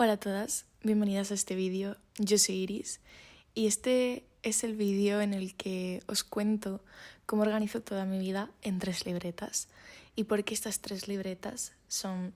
Hola a todas, bienvenidas a este vídeo. Yo soy Iris y este es el vídeo en el que os cuento cómo organizo toda mi vida en 3 libretas y por qué estas 3 libretas son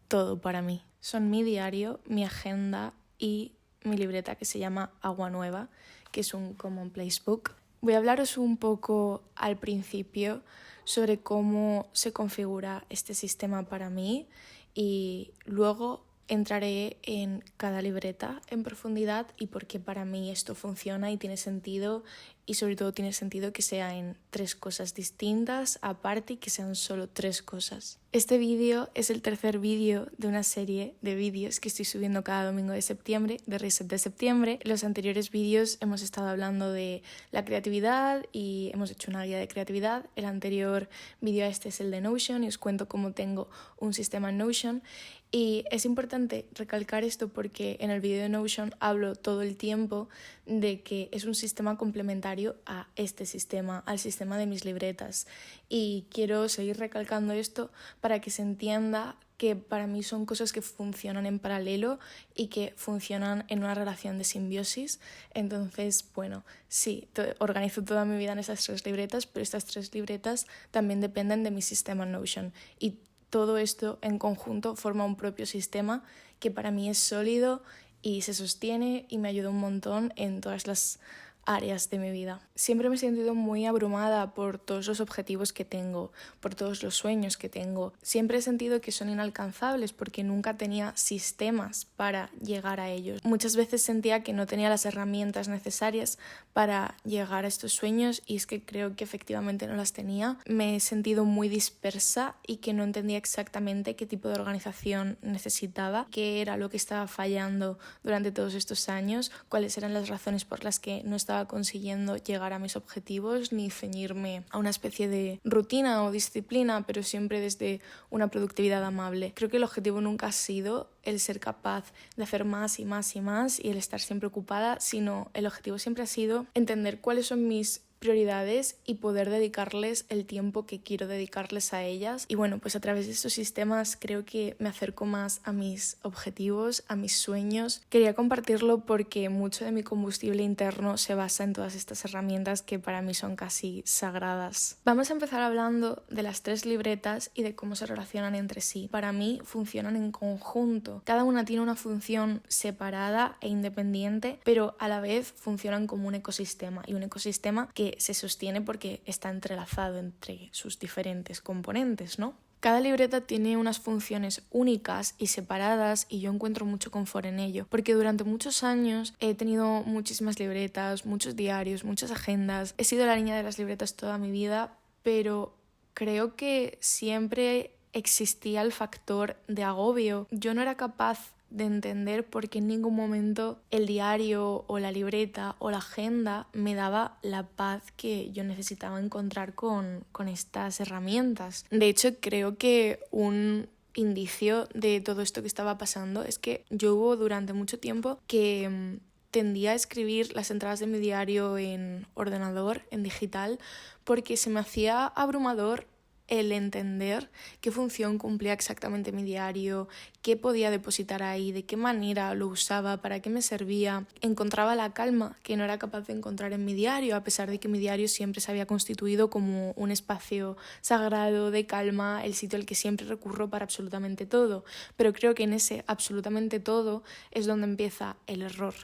todo para mí. Son mi diario, mi agenda y mi libreta que se llama Agua Nueva, que es un commonplace book. Voy a hablaros un poco al principio sobre cómo se configura este sistema para mí y luego entraré en cada libreta en profundidad y por qué para mí esto funciona y tiene sentido, y sobre todo tiene sentido que sea en 3 cosas distintas, aparte, y que sean solo 3 cosas. Este vídeo es el tercer vídeo de una serie de vídeos que estoy subiendo cada domingo de septiembre, de Reset de septiembre. En los anteriores vídeos hemos estado hablando de la creatividad y hemos hecho una guía de creatividad. El anterior vídeo a este es el de Notion y os cuento cómo tengo un sistema en Notion. Y es importante recalcar esto porque en el vídeo de Notion hablo todo el tiempo de que es un sistema complementario a este sistema, al sistema de mis libretas. Y quiero seguir recalcando esto para que se entienda que para mí son cosas que funcionan en paralelo y que funcionan en una relación de simbiosis. Entonces, bueno, sí, organizo toda mi vida en estas 3 libretas, pero estas 3 libretas también dependen de mi sistema Notion. Y todo esto en conjunto forma un propio sistema que para mí es sólido y se sostiene y me ayuda un montón en todas las áreas de mi vida. Siempre me he sentido muy abrumada por todos los objetivos que tengo, por todos los sueños que tengo. Siempre he sentido que son inalcanzables porque nunca tenía sistemas para llegar a ellos. Muchas veces sentía que no tenía las herramientas necesarias para llegar a estos sueños y es que creo que efectivamente no las tenía. Me he sentido muy dispersa y que no entendía exactamente qué tipo de organización necesitaba, qué era lo que estaba fallando durante todos estos años, cuáles eran las razones por las que no estaba consiguiendo llegar a mis objetivos ni ceñirme a una especie de rutina o disciplina, pero siempre desde una productividad amable. Creo que el objetivo nunca ha sido el ser capaz de hacer más y más y más y el estar siempre ocupada, sino el objetivo siempre ha sido entender cuáles son mis prioridades y poder dedicarles el tiempo que quiero dedicarles a ellas. Y bueno, pues a través de estos sistemas creo que me acerco más a mis objetivos, a mis sueños. Quería compartirlo porque mucho de mi combustible interno se basa en todas estas herramientas que para mí son casi sagradas. Vamos a empezar hablando de las 3 libretas y de cómo se relacionan entre sí. Para mí funcionan en conjunto. Cada una tiene una función separada e independiente, pero a la vez funcionan como un ecosistema, y un ecosistema que se sostiene porque está entrelazado entre sus diferentes componentes, ¿no? Cada libreta tiene unas funciones únicas y separadas y yo encuentro mucho confort en ello, porque durante muchos años he tenido muchísimas libretas, muchos diarios, muchas agendas. He sido la niña de las libretas toda mi vida, pero creo que siempre existía el factor de agobio. Yo no era capaz de entender por qué en ningún momento el diario o la libreta o la agenda me daba la paz que yo necesitaba encontrar con estas herramientas. De hecho, creo que un indicio de todo esto que estaba pasando es que yo hubo durante mucho tiempo que tendía a escribir las entradas de mi diario en ordenador, en digital, porque se me hacía abrumador el entender qué función cumplía exactamente mi diario, qué podía depositar ahí, de qué manera lo usaba, para qué me servía. Encontraba la calma que no era capaz de encontrar en mi diario, a pesar de que mi diario siempre se había constituido como un espacio sagrado de calma, el sitio al que siempre recurro para absolutamente todo. Pero creo que en ese absolutamente todo es donde empieza el error.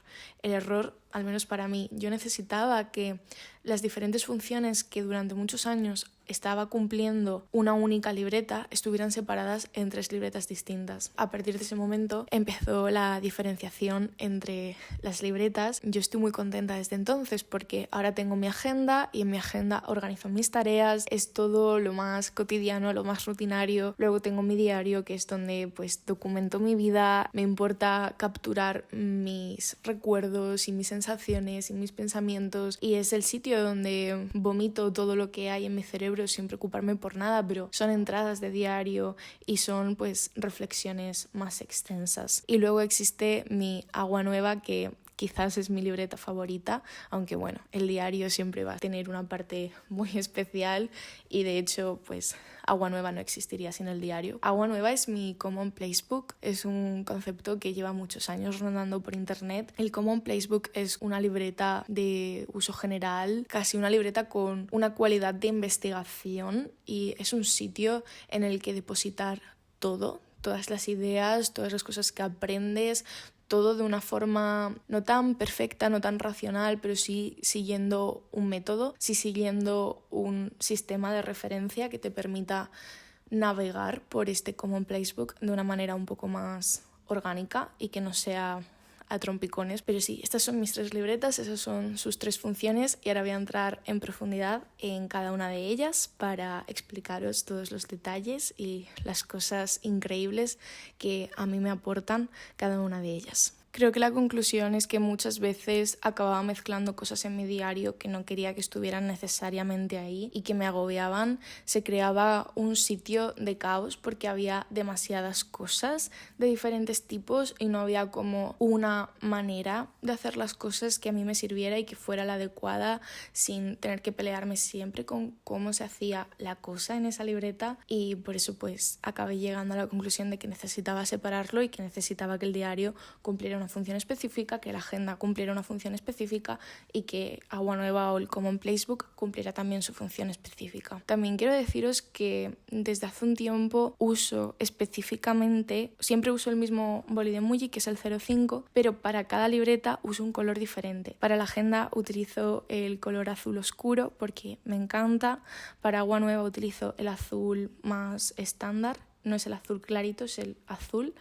El error, al menos para mí, yo necesitaba que las diferentes funciones que durante muchos años estaba cumpliendo una única libreta estuvieran separadas en 3 libretas distintas. A partir de ese momento empezó la diferenciación entre las libretas. Yo estoy muy contenta desde entonces porque ahora tengo mi agenda y en mi agenda organizo mis tareas, es todo lo más cotidiano, lo más rutinario. Luego tengo mi diario, que es donde pues documento mi vida, me importa capturar mis recuerdos y mis sensaciones y mis pensamientos, y es el sitio donde vomito todo lo que hay en mi cerebro sin preocuparme por nada, pero son entradas de diario y son pues reflexiones más extensas. Y luego existe mi Agua Nueva, que quizás es mi libreta favorita, aunque bueno, el diario siempre va a tener una parte muy especial y de hecho pues Agua Nueva no existiría sin el diario. Agua Nueva es mi Common Place Book, es un concepto que lleva muchos años rondando por internet. El Common Place Book es una libreta de uso general, casi una libreta con una cualidad de investigación, y es un sitio en el que depositar todo, todas las ideas, todas las cosas que aprendes, todo de una forma no tan perfecta, no tan racional, pero sí siguiendo un método, sí siguiendo un sistema de referencia que te permita navegar por este Common Place Book de una manera un poco más orgánica y que no sea a trompicones. Pero sí, estas son mis 3 libretas, esas son sus 3 funciones y ahora voy a entrar en profundidad en cada una de ellas para explicaros todos los detalles y las cosas increíbles que a mí me aportan cada una de ellas. Creo que la conclusión es que muchas veces acababa mezclando cosas en mi diario que no quería que estuvieran necesariamente ahí y que me agobiaban. Se creaba un sitio de caos porque había demasiadas cosas de diferentes tipos y no había como una manera de hacer las cosas que a mí me sirviera y que fuera la adecuada, sin tener que pelearme siempre con cómo se hacía la cosa en esa libreta, y por eso pues acabé llegando a la conclusión de que necesitaba separarlo y que necesitaba que el diario cumpliera una función específica, que la agenda cumpliera una función específica y que Agua Nueva o el Common Place Book cumpliera también su función específica. También quiero deciros que desde hace un tiempo uso específicamente, siempre uso el mismo boli de Muji, que es el 05, pero para cada libreta uso un color diferente. Para la agenda utilizo el color azul oscuro porque me encanta. Para Agua Nueva utilizo el azul más estándar, no es el azul clarito, es el azul.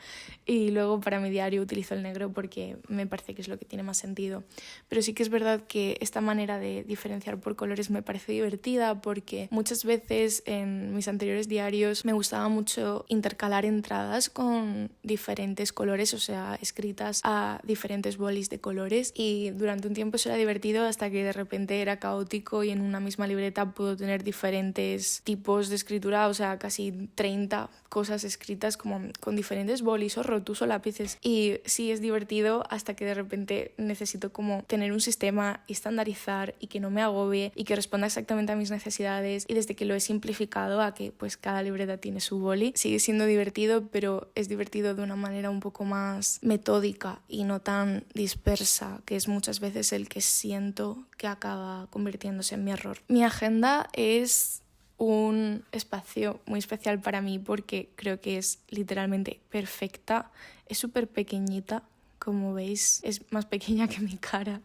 Y luego para mi diario utilizo el negro porque me parece que es lo que tiene más sentido. Pero sí que es verdad que esta manera de diferenciar por colores me parece divertida, porque muchas veces en mis anteriores diarios me gustaba mucho intercalar entradas con diferentes colores, o sea, escritas a diferentes bolis de colores, y durante un tiempo eso era divertido hasta que de repente era caótico y en una misma libreta puedo tener diferentes tipos de escritura, o sea, casi 30 cosas escritas como con diferentes bolis o rotus o lápices, y sí es divertido hasta que de repente necesito como tener un sistema y estandarizar y que no me agobie y que responda exactamente a mis necesidades, y desde que lo he simplificado a que pues cada libreta tiene su boli, sigue siendo divertido, pero es divertido de una manera un poco más metódica y no tan dispersa, que es muchas veces el que siento que acaba convirtiéndose en mi error. Mi agenda es un espacio muy especial para mí porque creo que es literalmente perfecta. Es súper pequeñita, como veis, es más pequeña que mi cara.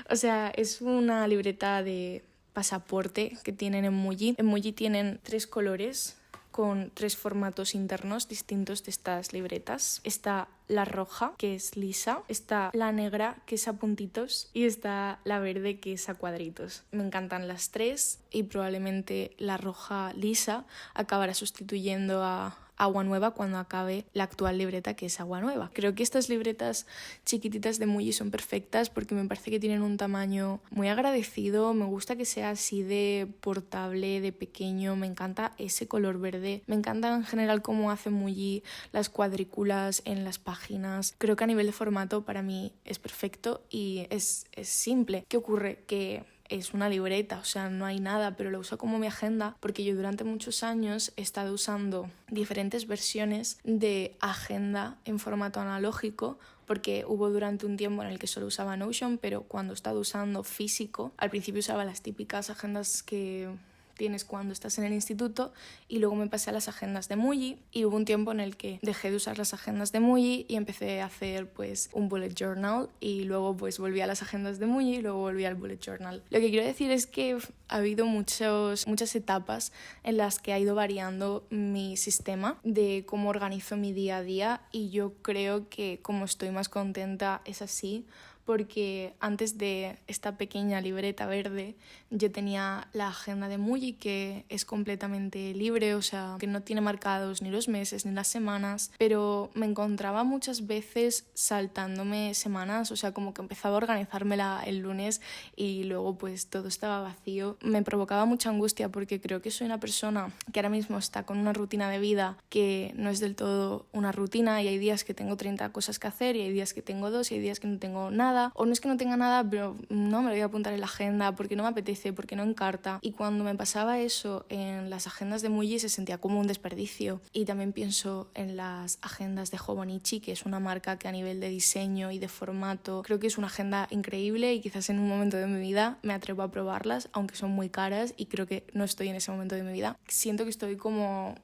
O sea, es una libreta de pasaporte que tienen en Muji. En Muji tienen 3 colores con 3 formatos internos distintos de estas libretas. Está la roja, que es lisa, está la negra, que es a puntitos, y está la verde, que es a cuadritos. Me encantan las 3 y probablemente la roja lisa acabará sustituyendo a Agua Nueva cuando acabe la actual libreta, que es Agua Nueva. Creo que estas libretas chiquititas de Muji son perfectas porque me parece que tienen un tamaño muy agradecido. Me gusta que sea así de portable, de pequeño. Me encanta ese color verde. Me encanta en general cómo hace Muji las cuadrículas en las páginas. Creo que a nivel de formato para mí es perfecto y es simple. ¿Qué ocurre? Que es una libreta, o sea, no hay nada, pero lo uso como mi agenda porque yo durante muchos años he estado usando diferentes versiones de agenda en formato analógico, porque hubo durante un tiempo en el que solo usaba Notion, pero cuando he estado usando físico, al principio usaba las típicas agendas que tienes cuando estás en el instituto, y luego me pasé a las agendas de Muji, y hubo un tiempo en el que dejé de usar las agendas de Muji y empecé a hacer pues un bullet journal, y luego pues volví a las agendas de Muji y luego volví al bullet journal. Lo que quiero decir es que ha habido muchas etapas en las que ha ido variando mi sistema de cómo organizo mi día a día, y yo creo que como estoy más contenta es así, porque antes de esta pequeña libreta verde yo tenía la agenda de Muji, que es completamente libre, o sea, que no tiene marcados ni los meses ni las semanas, pero me encontraba muchas veces saltándome semanas, o sea, como que empezaba a organizármela el lunes y luego pues todo estaba vacío. Me provocaba mucha angustia porque creo que soy una persona que ahora mismo está con una rutina de vida que no es del todo una rutina, y hay días que tengo 30 cosas que hacer y hay días que tengo 2 y hay días que no tengo nada. nada, o no es que no tenga nada, pero no me lo voy a apuntar en la agenda porque no me apetece, porque no encarta. Y cuando me pasaba eso en las agendas de Muji se sentía como un desperdicio. Y también pienso en las agendas de Hobonichi, que es una marca que a nivel de diseño y de formato creo que es una agenda increíble y quizás en un momento de mi vida me atrevo a probarlas, aunque son muy caras y creo que no estoy en ese momento de mi vida. Siento que estoy como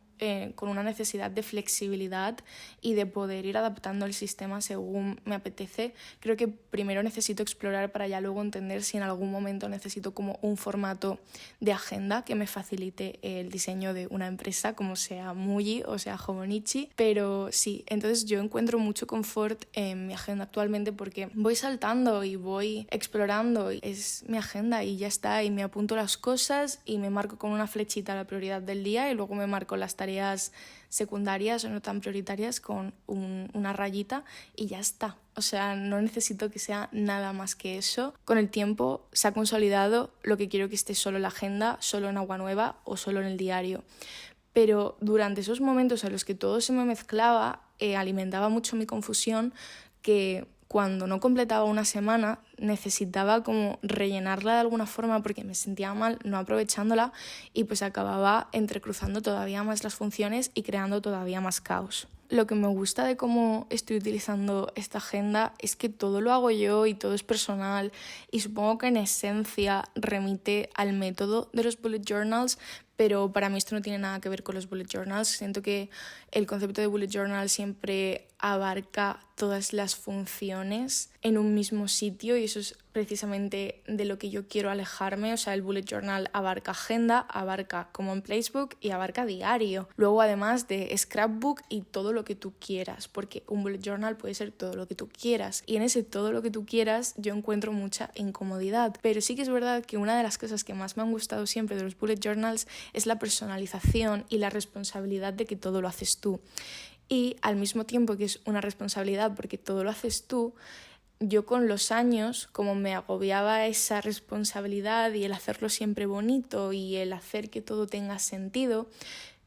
con una necesidad de flexibilidad y de poder ir adaptando el sistema según me apetece. Creo que primero necesito explorar para ya luego entender si en algún momento necesito como un formato de agenda que me facilite el diseño de una empresa, como sea Muji o sea Hobonichi. Pero sí, entonces yo encuentro mucho confort en mi agenda actualmente porque voy saltando y voy explorando. Es mi agenda y ya está, y me apunto las cosas y me marco con una flechita la prioridad del día y luego me marco las tareas secundarias o no tan prioritarias con una rayita y ya está. O sea, no necesito que sea nada más que eso. Con el tiempo se ha consolidado lo que quiero que esté solo en la agenda, solo en Agua Nueva o solo en el diario. Pero durante esos momentos en los que todo se me mezclaba, alimentaba mucho mi confusión, que cuando no completaba una semana necesitaba como rellenarla de alguna forma porque me sentía mal no aprovechándola y pues acababa entrecruzando todavía más las funciones y creando todavía más caos. Lo que me gusta de cómo estoy utilizando esta agenda es que todo lo hago yo y todo es personal y supongo que en esencia remite al método de los bullet journals, pero para mí esto no tiene nada que ver con los bullet journals. Siento que el concepto de bullet journal siempre abarca todas las funciones en un mismo sitio y eso es precisamente de lo que yo quiero alejarme. O sea, el bullet journal abarca agenda, abarca common placebook y abarca diario. Luego además de scrapbook y todo lo que tú quieras, porque un bullet journal puede ser todo lo que tú quieras y en ese todo lo que tú quieras yo encuentro mucha incomodidad. Pero sí que es verdad que una de las cosas que más me han gustado siempre de los bullet journals es la personalización y la responsabilidad de que todo lo haces tú. Y al mismo tiempo que es una responsabilidad porque todo lo haces tú, yo con los años, como me agobiaba esa responsabilidad y el hacerlo siempre bonito y el hacer que todo tenga sentido,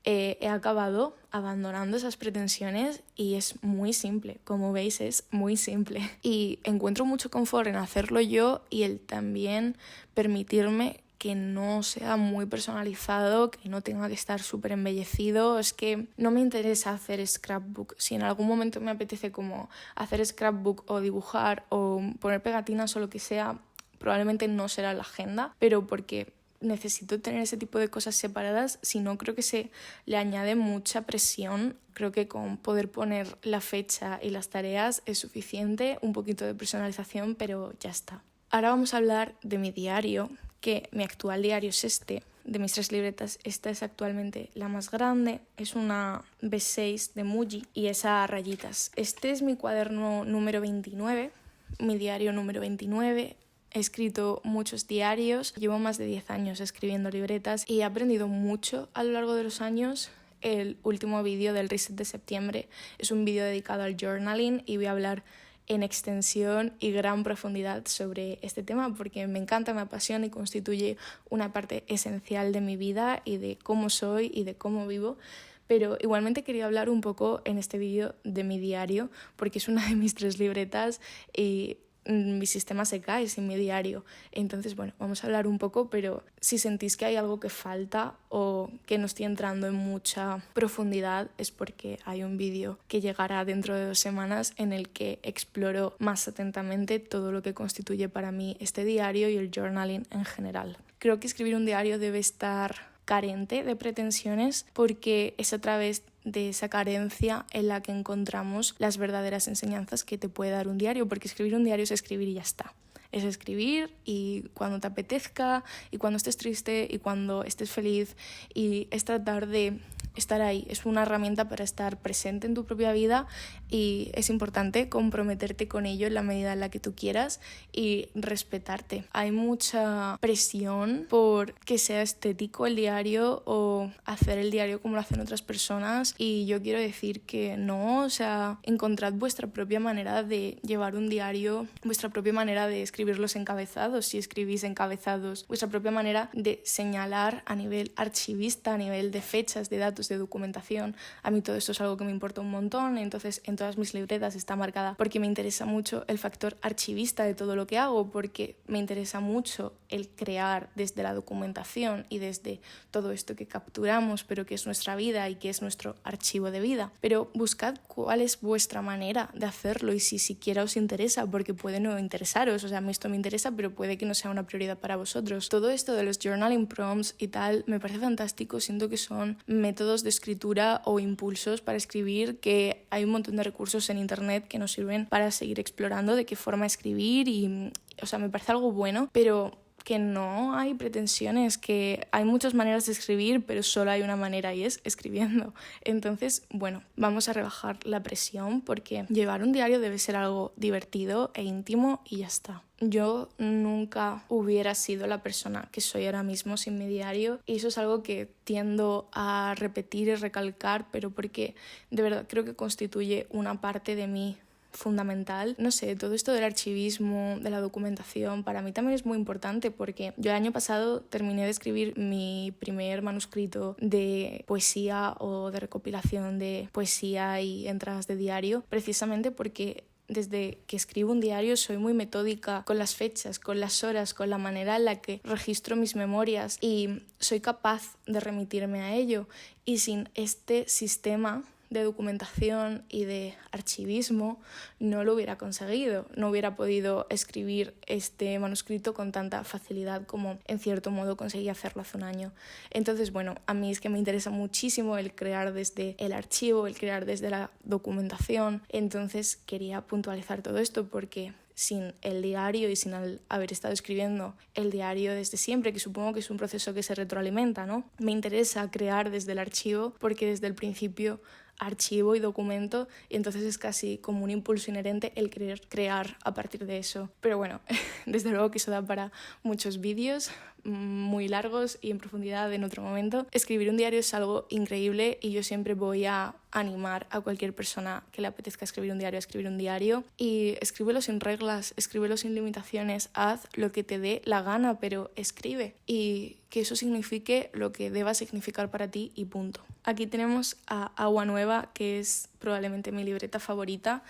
he acabado abandonando esas pretensiones y es muy simple. Como veis, es muy simple. Y encuentro mucho confort en hacerlo yo y el también permitirme que no sea muy personalizado, que no tenga que estar súper embellecido. Es que no me interesa hacer scrapbook. Si en algún momento me apetece como hacer scrapbook o dibujar o poner pegatinas o lo que sea, probablemente no será la agenda, pero porque necesito tener ese tipo de cosas separadas, si no creo que se le añade mucha presión. Creo que con poder poner la fecha y las tareas es suficiente, un poquito de personalización, pero ya está. Ahora vamos a hablar de mi diario, que mi actual diario es este. De mis 3 libretas, esta es actualmente la más grande, es una B6 de Muji y es a rayitas. Este es mi cuaderno número 29, mi diario número 29. He escrito muchos diarios, llevo más de 10 años escribiendo libretas y he aprendido mucho a lo largo de los años. El último vídeo del Reset de septiembre es un vídeo dedicado al journaling y voy a hablar en extensión y gran profundidad sobre este tema porque me encanta, me apasiona y constituye una parte esencial de mi vida y de cómo soy y de cómo vivo. Pero igualmente quería hablar un poco en este vídeo de mi diario porque es una de mis 3 libretas y mi sistema se cae sin mi diario. Entonces, bueno, vamos a hablar un poco, pero si sentís que hay algo que falta o que no estoy entrando en mucha profundidad es porque hay un vídeo que llegará dentro de 2 semanas en el que exploro más atentamente todo lo que constituye para mí este diario y el journaling en general. Creo que escribir un diario debe estar carente de pretensiones porque es a través de esa carencia en la que encontramos las verdaderas enseñanzas que te puede dar un diario, porque escribir un diario es escribir y ya está. Es escribir y cuando te apetezca y cuando estés triste y cuando estés feliz y es tratar de estar ahí. Es una herramienta para estar presente en tu propia vida y es importante comprometerte con ello en la medida en la que tú quieras y respetarte. Hay mucha presión por que sea estético el diario o hacer el diario como lo hacen otras personas y yo quiero decir que no, o sea, encontrad vuestra propia manera de llevar un diario, vuestra propia manera de escribir escribir los encabezados, si escribís encabezados, vuestra propia manera de señalar a nivel archivista, a nivel de fechas, de datos, de documentación. A mí todo esto es algo que me importa un montón, entonces en todas mis libretas está marcada porque me interesa mucho el factor archivista de todo lo que hago, porque me interesa mucho el crear desde la documentación y desde todo esto que capturamos, pero que es nuestra vida y que es nuestro archivo de vida. Pero buscad cuál es vuestra manera de hacerlo y si siquiera os interesa, porque puede no interesaros. O sea, a mí esto me interesa, pero puede que no sea una prioridad para vosotros. Todo esto de los journaling prompts y tal me parece fantástico. Siento que son métodos de escritura o impulsos para escribir, que hay un montón de recursos en internet que nos sirven para seguir explorando de qué forma escribir y, o sea, me parece algo bueno, pero que no hay pretensiones, que hay muchas maneras de escribir, pero solo hay una manera y es escribiendo. Entonces, bueno, vamos a rebajar la presión porque llevar un diario debe ser algo divertido e íntimo y ya está. Yo nunca hubiera sido la persona que soy ahora mismo sin mi diario y eso es algo que tiendo a repetir y recalcar, pero porque de verdad creo que constituye una parte de mí fundamental. No sé, todo esto del archivismo, de la documentación, para mí también es muy importante porque yo el año pasado terminé de escribir mi primer manuscrito de poesía o de recopilación de poesía y entradas de diario, precisamente porque desde que escribo un diario soy muy metódica con las fechas, con las horas, con la manera en la que registro mis memorias y soy capaz de remitirme a ello. Y sin este sistema de documentación y de archivismo no lo hubiera conseguido, no hubiera podido escribir este manuscrito con tanta facilidad como en cierto modo conseguí hacerlo hace un año. Entonces, bueno, a mí es que me interesa muchísimo el crear desde el archivo, el crear desde la documentación, entonces quería puntualizar todo esto porque sin el diario y sin haber estado escribiendo el diario desde siempre, que supongo que es un proceso que se retroalimenta, ¿no? Me interesa crear desde el archivo porque desde el principio archivo y documento y entonces es casi como un impulso inherente el querer crear a partir de eso. Pero bueno, desde luego que eso da para muchos vídeos muy largos y en profundidad en otro momento. Escribir un diario es algo increíble y yo siempre voy a animar a cualquier persona que le apetezca escribir un diario a escribir un diario y escríbelo sin reglas, escríbelo sin limitaciones, haz lo que te dé la gana, pero escribe y que eso signifique lo que deba significar para ti y punto. Aquí tenemos a Agua Nueva, que es probablemente mi libreta favorita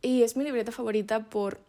y es mi libreta favorita por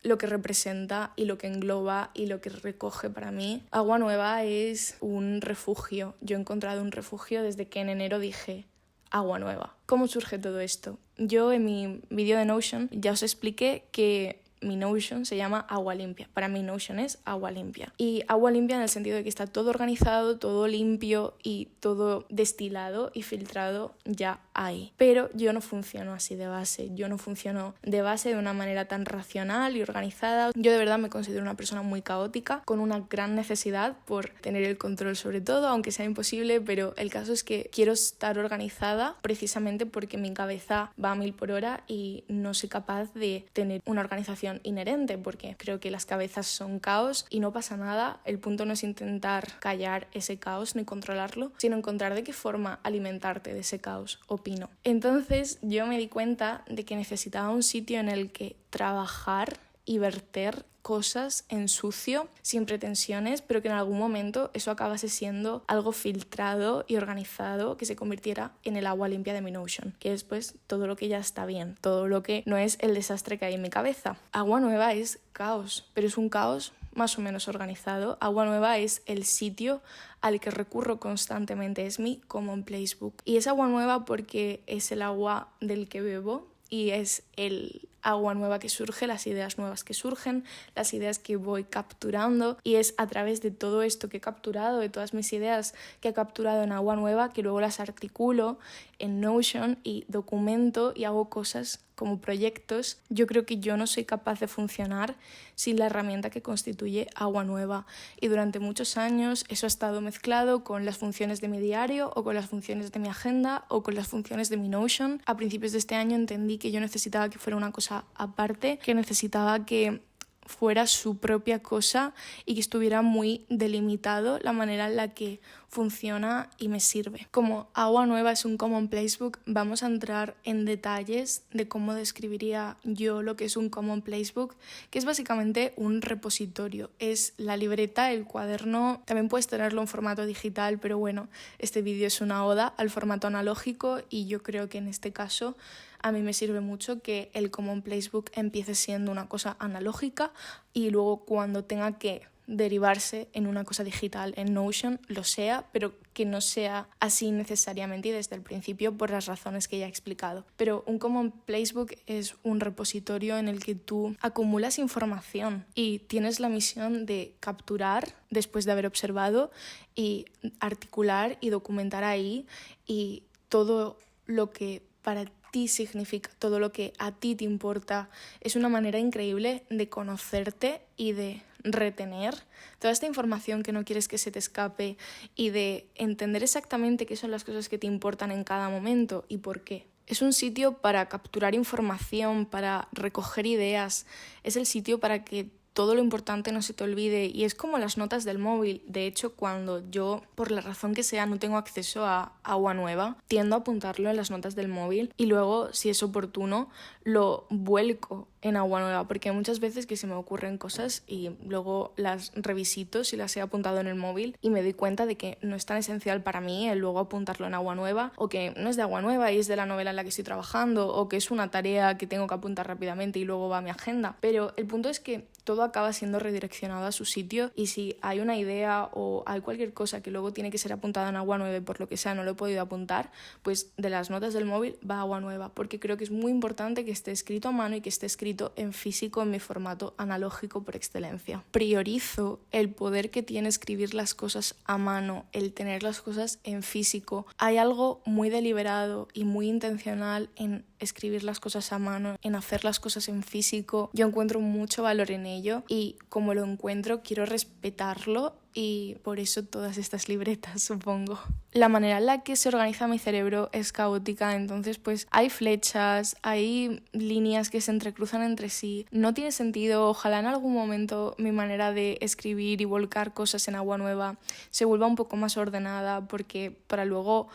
lo que representa y lo que engloba y lo que recoge para mí. Agua Nueva es un refugio. Yo he encontrado un refugio desde que en enero dije Agua Nueva. ¿Cómo surge todo esto? Yo en mi vídeo de Notion ya os expliqué que mi Notion se llama Agua Limpia. Para mí Notion es agua limpia. Y agua limpia en el sentido de que está todo organizado, todo limpio y todo destilado y filtrado ya ahí. Pero yo no funciono así de base. Yo no funciono de base de una manera tan racional y organizada. Yo de verdad me considero una persona muy caótica, con una gran necesidad por tener el control sobre todo, aunque sea imposible, pero el caso es que quiero estar organizada precisamente porque mi cabeza va a 1000 por hora y no soy capaz de tener una organización inherente porque creo que las cabezas son caos y no pasa nada. El punto no es intentar callar ese caos ni controlarlo, sino encontrar de qué forma alimentarte de ese caos, opino. Entonces yo me di cuenta de que necesitaba un sitio en el que trabajar y verter cosas en sucio, sin pretensiones, pero que en algún momento eso acabase siendo algo filtrado y organizado que se convirtiera en el agua limpia de mi Notion, que es pues todo lo que ya está bien, todo lo que no es el desastre que hay en mi cabeza. Agua Nueva es caos, pero es un caos más o menos organizado. Agua Nueva es el sitio al que recurro constantemente, es mi common place book. Y es Agua Nueva porque es el agua del que bebo y es el agua nueva que surge, las ideas nuevas que surgen, las ideas que voy capturando y es a través de todo esto que he capturado, de todas mis ideas que he capturado en Agua Nueva, que luego las articulo en Notion y documento y hago cosas como proyectos. Yo creo que yo no soy capaz de funcionar sin la herramienta que constituye Agua Nueva y durante muchos años eso ha estado mezclado con las funciones de mi diario o con las funciones de mi agenda o con las funciones de mi Notion. A principios de este año entendí que yo necesitaba que fuera una cosa aparte, que necesitaba que fuera su propia cosa y que estuviera muy delimitado la manera en la que funciona y me sirve. Como Agua Nueva es un Common Placebook, vamos a entrar en detalles de cómo describiría yo lo que es un Common Placebook, que es básicamente un repositorio. Es la libreta, el cuaderno, también puedes tenerlo en formato digital, pero bueno, este vídeo es una oda al formato analógico y yo creo que en este caso a mí me sirve mucho que el Common Placebook empiece siendo una cosa analógica y luego cuando tenga que derivarse en una cosa digital en Notion lo sea, pero que no sea así necesariamente y desde el principio por las razones que ya he explicado. Pero un Common Placebook es un repositorio en el que tú acumulas información y tienes la misión de capturar después de haber observado y articular y documentar ahí, y todo lo que para ti significa, todo lo que a ti te importa. Es una manera increíble de conocerte y de retener toda esta información que no quieres que se te escape y de entender exactamente qué son las cosas que te importan en cada momento y por qué. Es un sitio para capturar información, para recoger ideas, es el sitio para que todo lo importante no se te olvide y es como las notas del móvil. De hecho, cuando yo, por la razón que sea, no tengo acceso a Agua Nueva, tiendo a apuntarlo en las notas del móvil y luego, si es oportuno, lo vuelco en Agua Nueva, porque hay muchas veces que se me ocurren cosas y luego las revisito si las he apuntado en el móvil y me doy cuenta de que no es tan esencial para mí el luego apuntarlo en Agua Nueva, o que no es de Agua Nueva y es de la novela en la que estoy trabajando, o que es una tarea que tengo que apuntar rápidamente y luego va a mi agenda. Pero el punto es que todo acaba siendo redireccionado a su sitio y si hay una idea o hay cualquier cosa que luego tiene que ser apuntada en Agua Nueva y por lo que sea no lo he podido apuntar, pues de las notas del móvil va a Agua Nueva, porque creo que es muy importante que esté escrito a mano y que esté escrito en físico en mi formato analógico por excelencia. Priorizo el poder que tiene escribir las cosas a mano, el tener las cosas en físico. Hay algo muy deliberado y muy intencional en escribir las cosas a mano, en hacer las cosas en físico. Yo encuentro mucho valor en ello y como lo encuentro quiero respetarlo, y por eso todas estas libretas, supongo. La manera en la que se organiza mi cerebro es caótica, entonces pues hay flechas, hay líneas que se entrecruzan entre sí. No tiene sentido. Ojalá en algún momento mi manera de escribir y volcar cosas en Agua Nueva se vuelva un poco más ordenada, porque para luego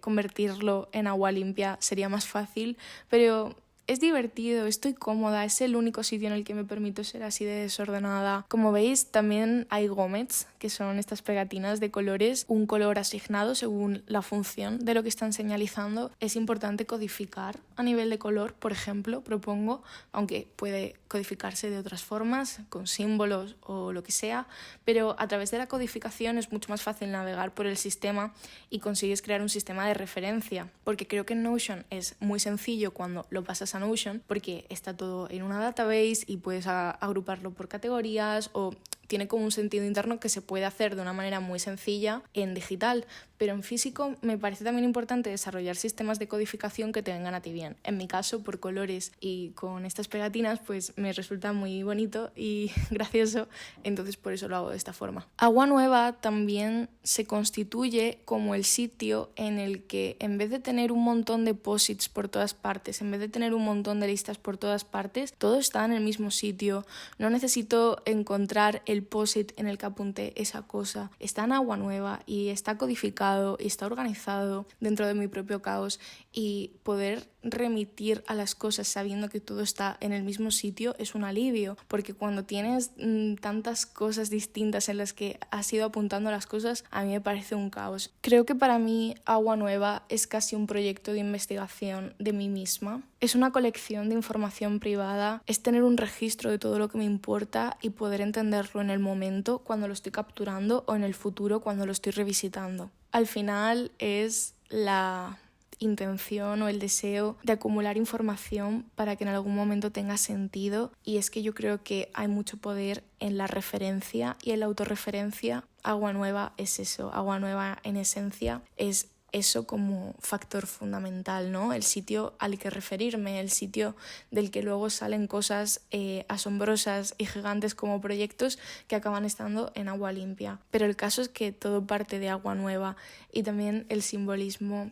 convertirlo en agua limpia sería más fácil, pero es divertido, estoy cómoda, es el único sitio en el que me permito ser así de desordenada. Como veis, también hay gomets, que son estas pegatinas de colores, un color asignado según la función de lo que están señalizando. Es importante codificar a nivel de color, por ejemplo, propongo, aunque puede codificarse de otras formas, con símbolos o lo que sea, pero a través de la codificación es mucho más fácil navegar por el sistema y consigues crear un sistema de referencia, porque creo que en Notion es muy sencillo cuando lo pasas a Notion, porque está todo en una database y puedes agruparlo por categorías, o tiene como un sentido interno que se puede hacer de una manera muy sencilla en digital, pero en físico me parece también importante desarrollar sistemas de codificación que te vengan a ti bien. En mi caso, por colores y con estas pegatinas, pues me resulta muy bonito y gracioso, entonces por eso lo hago de esta forma. Agua Nueva también se constituye como el sitio en el que, en vez de tener un montón de posits por todas partes, en vez de tener un montón de listas por todas partes, todo está en el mismo sitio. No necesito encontrar el post-it en el que apunté esa cosa. Está en Agua Nueva y está codificado y está organizado dentro de mi propio caos, y poder remitir a las cosas sabiendo que todo está en el mismo sitio es un alivio, porque cuando tienes tantas cosas distintas en las que has ido apuntando las cosas, a mí me parece un caos. Creo que para mí Agua Nueva es casi un proyecto de investigación de mí misma. Es una colección de información privada, es tener un registro de todo lo que me importa y poder entenderlo en el momento cuando lo estoy capturando o en el futuro cuando lo estoy revisitando. Al final es la intención o el deseo de acumular información para que en algún momento tenga sentido, y es que yo creo que hay mucho poder en la referencia y en la autorreferencia. Agua Nueva es eso, Agua Nueva en esencia es eso como factor fundamental, ¿no? El sitio al que referirme, el sitio del que luego salen cosas asombrosas y gigantes como proyectos que acaban estando en Agua Limpia. Pero el caso es que todo parte de Agua Nueva, y también el simbolismo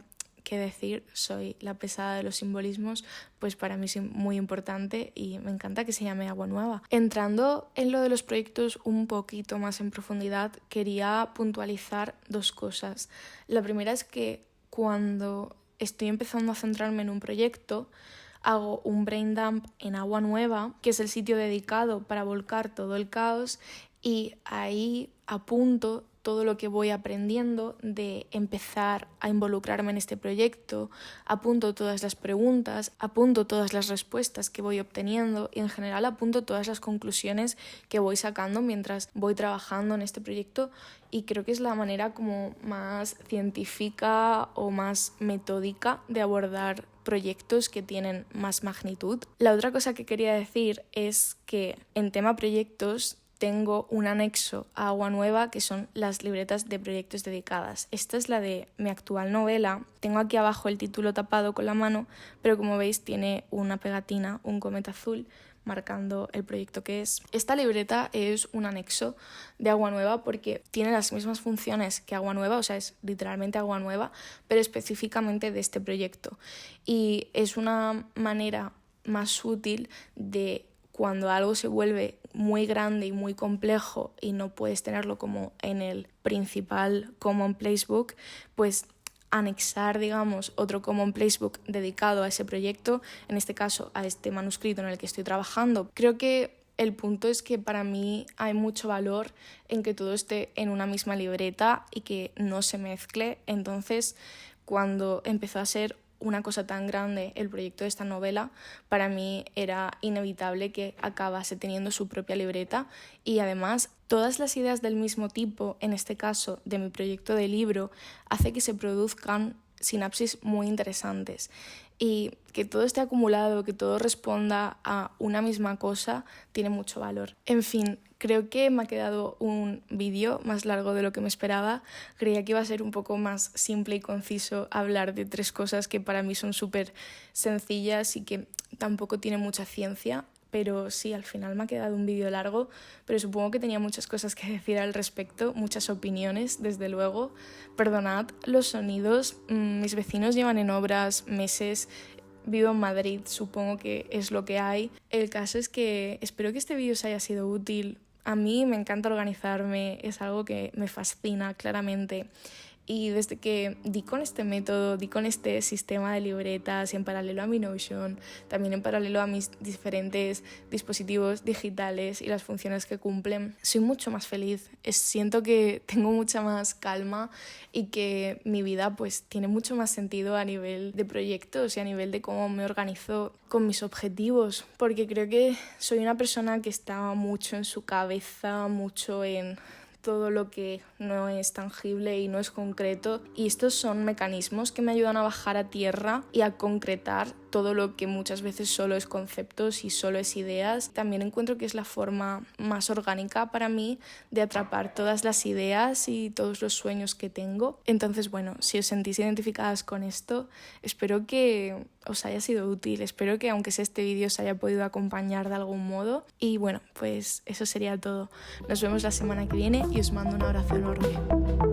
qué decir, soy la pesada de los simbolismos, pues para mí es muy importante y me encanta que se llame Agua Nueva. Entrando en lo de los proyectos un poquito más en profundidad, quería puntualizar 2 cosas. La primera es que cuando estoy empezando a centrarme en un proyecto, hago un brain dump en Agua Nueva, que es el sitio dedicado para volcar todo el caos, y ahí apunto todo lo que voy aprendiendo de empezar a involucrarme en este proyecto, apunto todas las preguntas, apunto todas las respuestas que voy obteniendo y en general apunto todas las conclusiones que voy sacando mientras voy trabajando en este proyecto, y creo que es la manera como más científica o más metódica de abordar proyectos que tienen más magnitud. La otra cosa que quería decir es que en tema proyectos tengo un anexo a Agua Nueva que son las libretas de proyectos dedicadas. Esta es la de mi actual novela. Tengo aquí abajo el título tapado con la mano, pero como veis tiene una pegatina, un cometa azul, marcando el proyecto que es. Esta libreta es un anexo de Agua Nueva porque tiene las mismas funciones que Agua Nueva, o sea, es literalmente Agua Nueva, pero específicamente de este proyecto. Y es una manera más útil de cuando algo se vuelve muy grande y muy complejo y no puedes tenerlo como en el principal Common Place Book, pues anexar, digamos, otro Common Place Book dedicado a ese proyecto, en este caso a este manuscrito en el que estoy trabajando. Creo que el punto es que para mí hay mucho valor en que todo esté en una misma libreta y que no se mezcle. Entonces, cuando empezó a ser una cosa tan grande el proyecto de esta novela, para mí era inevitable que acabase teniendo su propia libreta, y además todas las ideas del mismo tipo, en este caso de mi proyecto de libro, hace que se produzcan sinapsis muy interesantes, y que todo esté acumulado, que todo responda a una misma cosa, tiene mucho valor. En fin, creo que me ha quedado un vídeo más largo de lo que me esperaba. Creía que iba a ser un poco más simple y conciso hablar de 3 cosas que para mí son súper sencillas y que tampoco tienen mucha ciencia, pero sí, al final me ha quedado un vídeo largo, pero supongo que tenía muchas cosas que decir al respecto, muchas opiniones, desde luego. Perdonad los sonidos, mis vecinos llevan en obras meses. Vivo en Madrid, supongo que es lo que hay. El caso es que espero que este vídeo os haya sido útil. A mí me encanta organizarme, es algo que me fascina claramente. Y desde que di con este método, di con este sistema de libretas en paralelo a mi Notion, también en paralelo a mis diferentes dispositivos digitales y las funciones que cumplen, soy mucho más feliz. Siento que tengo mucha más calma y que mi vida pues tiene mucho más sentido a nivel de proyectos y a nivel de cómo me organizo con mis objetivos, porque creo que soy una persona que está mucho en su cabeza, mucho en todo lo que no es tangible y no es concreto, y estos son mecanismos que me ayudan a bajar a tierra y a concretar todo lo que muchas veces solo es conceptos y solo es ideas. También encuentro que es la forma más orgánica para mí de atrapar todas las ideas y todos los sueños que tengo. Entonces, bueno, si os sentís identificadas con esto, espero que os haya sido útil, espero que aunque sea este vídeo os haya podido acompañar de algún modo, y bueno, pues eso sería todo. Nos vemos la semana que viene y os mando un abrazo enorme.